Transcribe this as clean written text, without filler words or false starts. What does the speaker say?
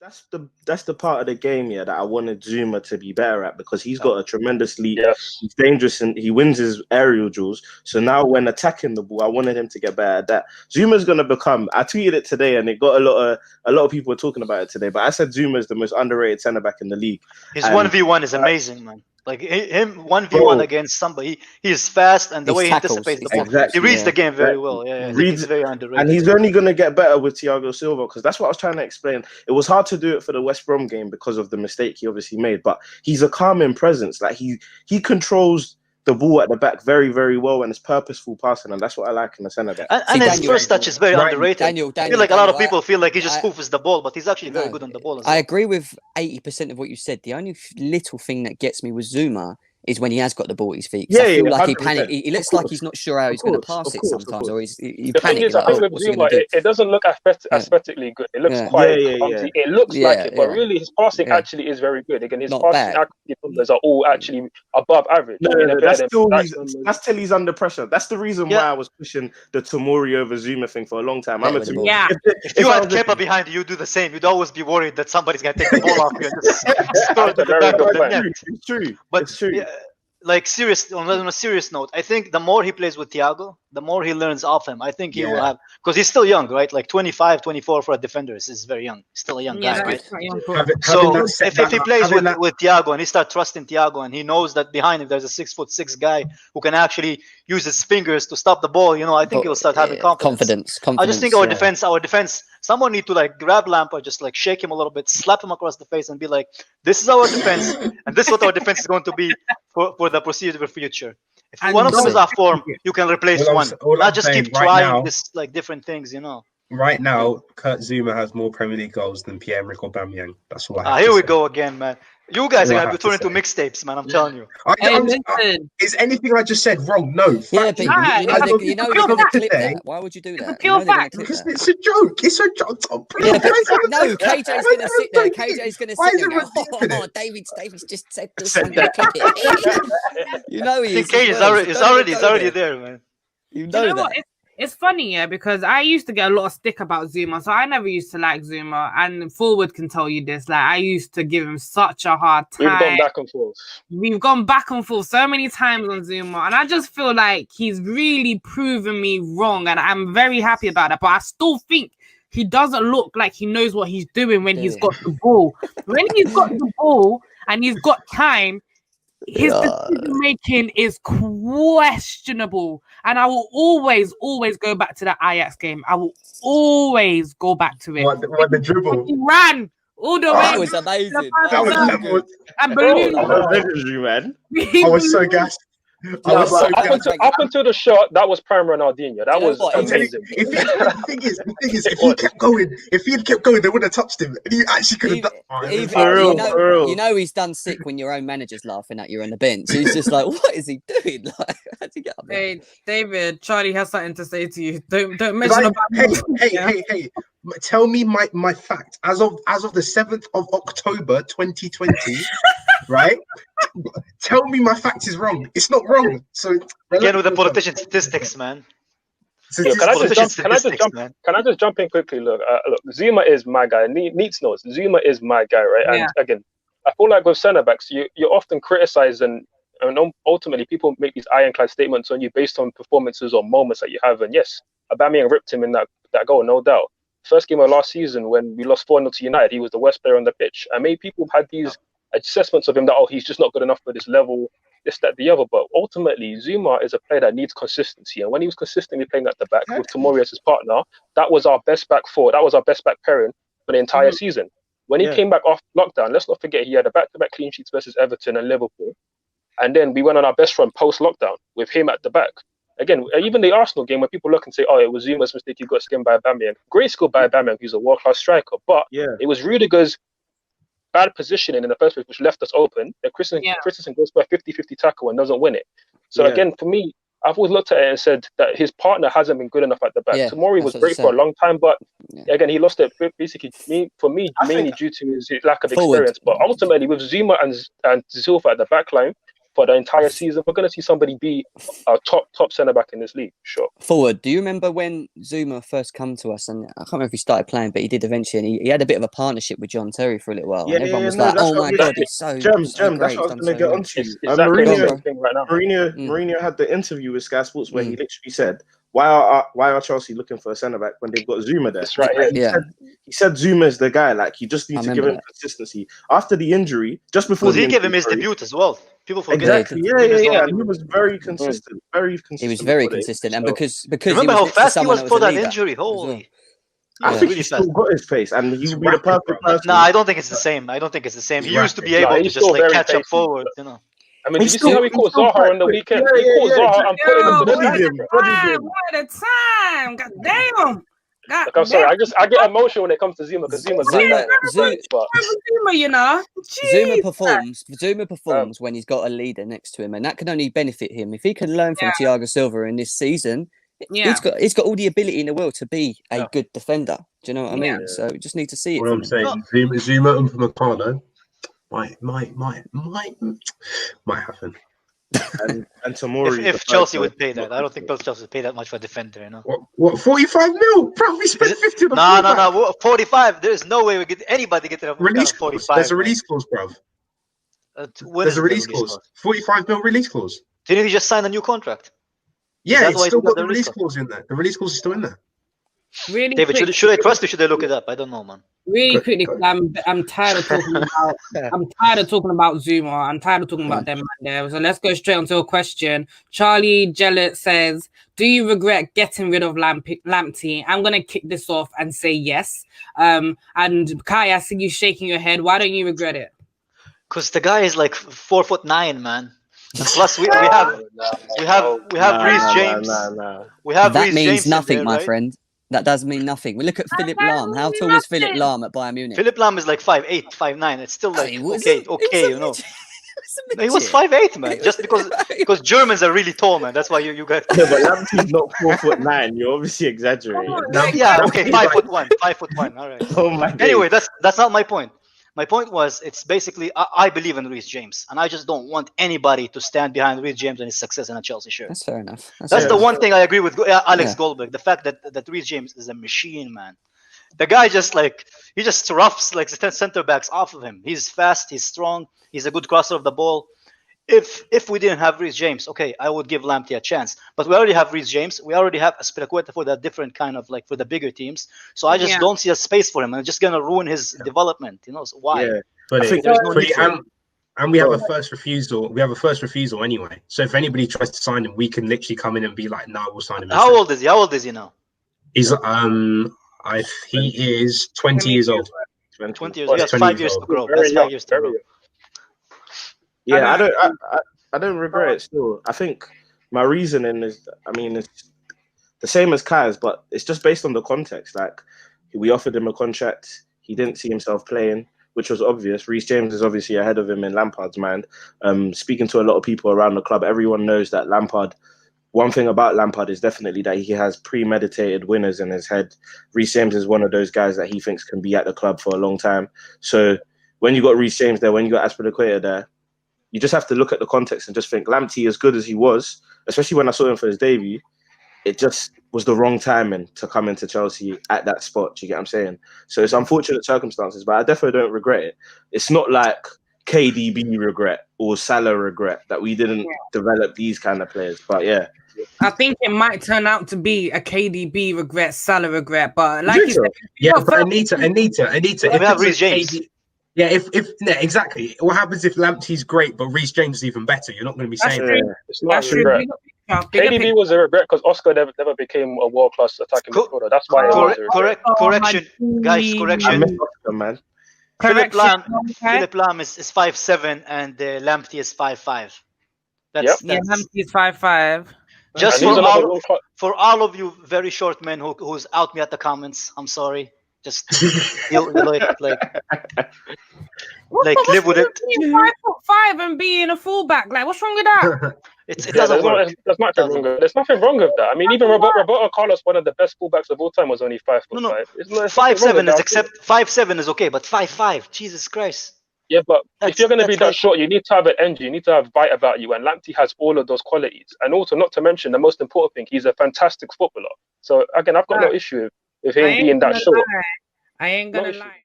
that's the part of the game, yeah, that I wanted Zouma to be better at, because he's got a tremendous leap. Yes. He's dangerous and he wins his aerial duels. So now when attacking the ball, I wanted him to get better at that. Zuma's gonna become. I tweeted it today, and it got a lot of people were talking about it today. But I said Zuma's the most underrated centre back in the league. His 1v1 is amazing, man. Like him 1v1 against somebody, he is fast, and the way he anticipates the ball, he reads the game very well. Yeah, he's very underrated. And he's only going to get better with Thiago Silva, because that's what I was trying to explain. It was hard to do it for the West Brom game because of the mistake he obviously made, but he's a calming presence. Like he controls the ball at the back very, very well, and it's purposeful passing, and that's what I like in the centre back. And his first touch is very underrated. I feel like a lot of people feel like he just spoofs the ball, but he's actually very good on the ball. I agree with 80% of what you said. The only little thing that gets me with Zouma is when he has got the ball at his feet. I feel like he panics. He looks like he's not sure how he's going to pass it sometimes, or he panics. I think with Zouma, it doesn't look aesthetically good. It looks quite clumsy. It looks like it, but really his passing actually is very good. Again, his passing accuracy numbers are all actually above average. That's till he's under pressure. That's the reason why I was pushing the Tomori over Zouma thing for a long time. If you had Kepa behind you, you'd do the same. You'd always be worried that somebody's going to take the ball off you and just score to the back of the net. It's true. But it's true. Like on a serious note, I think the more he plays with Thiago, the more he learns off him. I think he will have, because he's still young, right? Like 25, 24 for a defender is very young. He's still a young guy, right? So if he plays with Thiago and he starts trusting Thiago, and he knows that behind him there's a 6'6" guy who can actually use his fingers to stop the ball, I think he'll start having confidence. I just think our defense, someone need to like grab Lampard, just like shake him a little bit, slap him across the face, and be like, "This is our defense, and this is what our defense is going to be for the foreseeable future." If one of them is off form, you can replace one. Not just keep trying this like different things, Right now, Kurt Zouma has more Premier League goals than Pierre-Emerick Aubameyang. That's all I have to Here say. we go again, man. You guys are going to be turned into mixtapes, man. I'm telling you. Is anything I just said wrong? No. Yeah, but you know they're going to clip that. Why would you do that? Because it's a joke. It's a joke. Yeah, no, KJ's going to sit there. KJ's going to sit there and go, David's just said this. I'm going to clip it. He is. KJ's already there, man. You know that. It's funny, because I used to get a lot of stick about Zouma, so I never used to like Zouma, and Forward can tell you this. Like, I used to give him such a hard time. We've gone back and forth so many times on Zouma, and I just feel like he's really proven me wrong, and I'm very happy about that. But I still think he doesn't look like he knows what he's doing when he's got the ball. When he's got the ball and he's got time, his decision making is questionable, and I will always go back to that Ajax game. I will always go back to it. What the dribble? He ran all the way. That was amazing. And balloon. I was so gassed. Up until the shot, that was prime Ronaldinho. That was amazing. The thing is, if he had kept going, they would have touched him. And he actually could have done. You know he's done sick when your own manager's laughing at you on the bench. He's just like, what is he doing? Like, how'd he get up there? Hey, David, Charlie has something to say to you. Don't mention about. Hey. Tell me my fact. As of the 7th of October 2020, right? Tell me my fact is wrong. It's not wrong. So again with the politician statistics, man. Can I just jump in quickly? Look, Zouma is my guy. Neats knows Zouma is my guy, right? And again, I feel like with centre backs, you're often criticised and ultimately people make these ironclad statements on you based on performances or moments that you have. And yes, Aubameyang ripped him in that goal, no doubt. First game of last season when we lost 4-0 to United, he was the worst player on the pitch. And maybe people had these assessments of him that, he's just not good enough for this level, this, that, the other. But ultimately, Zouma is a player that needs consistency. And when he was consistently playing at the back with Tomori as his partner, that was our best back four. That was our best back pairing for the entire season. When he came back off lockdown, let's not forget he had a back-to-back clean sheets versus Everton and Liverpool. And then we went on our best run post-lockdown with him at the back. Again, even the Arsenal game, when people look and say, it was Zuma's mistake, he got skinned by Aubameyang. Great skill by Aubameyang, who's a world-class striker. But it was Rudiger's bad positioning in the first place, which left us open. That Christensen goes for a 50-50 tackle and doesn't win it. So again, for me, I've always looked at it and said that his partner hasn't been good enough at the back. Tomori was great for a long time, but again, he lost it basically, mainly due to his lack of experience. But ultimately, with Zouma and Silva at the back line, for the entire season, we're going to see somebody be a top centre back in this league. Sure. Forward. Do you remember when Zouma first come to us? And I can't remember if he started playing, but he did eventually. And he had a bit of a partnership with John Terry for a little while. And everyone was like, "Oh my god, he's so Gem, great." that's what I was going to get onto. Mourinho had the interview with Sky Sports where he literally said, "Why are Chelsea looking for a centre back when they've got Zouma there?" That's right. He said Zouma is the guy. Like, you just need to give him consistency. After the injury, just before he gave him his debut as well. People forget. Exactly. Yeah. He was very consistent. Very consistent. He was very consistent, and because remember how fast he was for that injury. Holy. I think he's still got his pace, and he would be the perfect person. No, I don't think it's the same. He used to be able to just like catch up forward, you know. I mean, did you see how he caught Zaha on the weekend? He caught Zaha and put him into the back. What a time! God damn! Look, I'm sorry. I get emotional when it comes to Zouma because Zuma, you know. Zouma performs when he's got a leader next to him, and that can only benefit him. If he can learn from Thiago Silva in this season, he's got all the ability in the world to be a good defender. Do you know what I mean? So we just need to see it. What I'm saying, Zouma and Upamecano might happen. And Tomori, if Chelsea would pay that, I don't think Chelsea would pay that much for a defender. You know what? 45 mil, bro. We spent 50. No. 45. There's no way we get anybody get a release 45. There's a release clause, bro. There's a release clause. 45 mil release clause. Didn't he just sign a new contract? Yeah, it's still got the release clause in there. The release clause is still in there. Really, David, should I trust you? Should I look it up? I don't know, man. Really quickly, I'm tired of talking about. I'm tired of talking about Zouma. I'm tired of talking about them there. So let's go straight onto a question. Charlie Gellert says, "Do you regret getting rid of Lamptey?" I'm gonna kick this off and say yes. And Kai, I see you shaking your head. Why don't you regret it? Because the guy is like 4'9", man. And plus, we have Reece James. We have that Reece means James nothing, there, my right? friend. That does mean nothing. We look at Philip Lahm. How tall was Philip Lahm at Bayern Munich? Philip Lahm is like 5'8", 5'9". It's still like okay, you know. He was 5'8", man. Just because Germans are really tall, man. That's why you got. Yeah, but Lamptey's not 4'9". You're obviously exaggerating. Yeah, okay, 5'1". 5'1". All right. Oh my God. Anyway, that's not my point. My point was, it's basically I believe in Reece James, and I just don't want anybody to stand behind Reece James and his success in a Chelsea shirt. That's fair enough. That's the one thing I agree with Alex Goldberg. The fact that Reece James is a machine, man. The guy just roughs like center backs off of him. He's fast. He's strong. He's a good crosser of the ball. If we didn't have Reece James, okay, I would give Lamptey a chance. But we already have Reece James. We already have Aspilicueta for that different kind of like for the bigger teams. So I just don't see a space for him. I'm just gonna ruin his development. You know, so why? Yeah, but and we have a first refusal. We have a first refusal anyway. So if anybody tries to sign him, we can literally come in and be like, "No, we'll sign him." How old is he? How old is he now? He's he is 20 years old. 20 years old. That's 5 years to grow. That's 5 years to grow. Yeah, I don't regret it still. I think my reasoning is, it's the same as Kai's, but it's just based on the context. Like, we offered him a contract. He didn't see himself playing, which was obvious. Reece James is obviously ahead of him in Lampard's mind. Speaking to a lot of people around the club, everyone knows that Lampard, one thing about Lampard is definitely that he has premeditated winners in his head. Reece James is one of those guys that he thinks can be at the club for a long time. So when you got Reece James there, when you got Aspilicueta there, you just have to look at the context and just think Lamptey, as good as he was, especially when I saw him for his debut, it just was the wrong timing to come into Chelsea at that spot. Do you get what I'm saying? So it's unfortunate circumstances, but I definitely don't regret it. It's not like KDB regret or Salah regret that we didn't develop these kind of players. But yeah. I think it might turn out to be a KDB regret, Salah regret, but like you said, but Anita. If we have Reece James. Yeah, exactly. What happens if Lamptey's great, but Reece James is even better? You're not going to be saying that. It's not a regret. KDB was a regret because Oscar never became a world-class attacking midfielder. That's why. Correction, guys. Correction. I miss Oscar, man. Philip Lahm is 5'7" and Lamptey is 5'5". Lamptey is 5'5". Just for all of you very short men who's out me at the comments, I'm sorry. Just live with it. 5'5" and being a fullback, like what's wrong with that? It doesn't work. There's nothing wrong with that. I mean, even Roberto Carlos, one of the best fullbacks of all time, was only 5'5". No. 5'7" is 5'7" is okay, but 5'5", Jesus Christ. Yeah, but if you're going to be that short, you need to have an energy. You need to have bite about you. And Lamptey has all of those qualities. And also, not to mention the most important thing, he's a fantastic footballer. So again, I've got no issue with him being that short. I ain't gonna lie.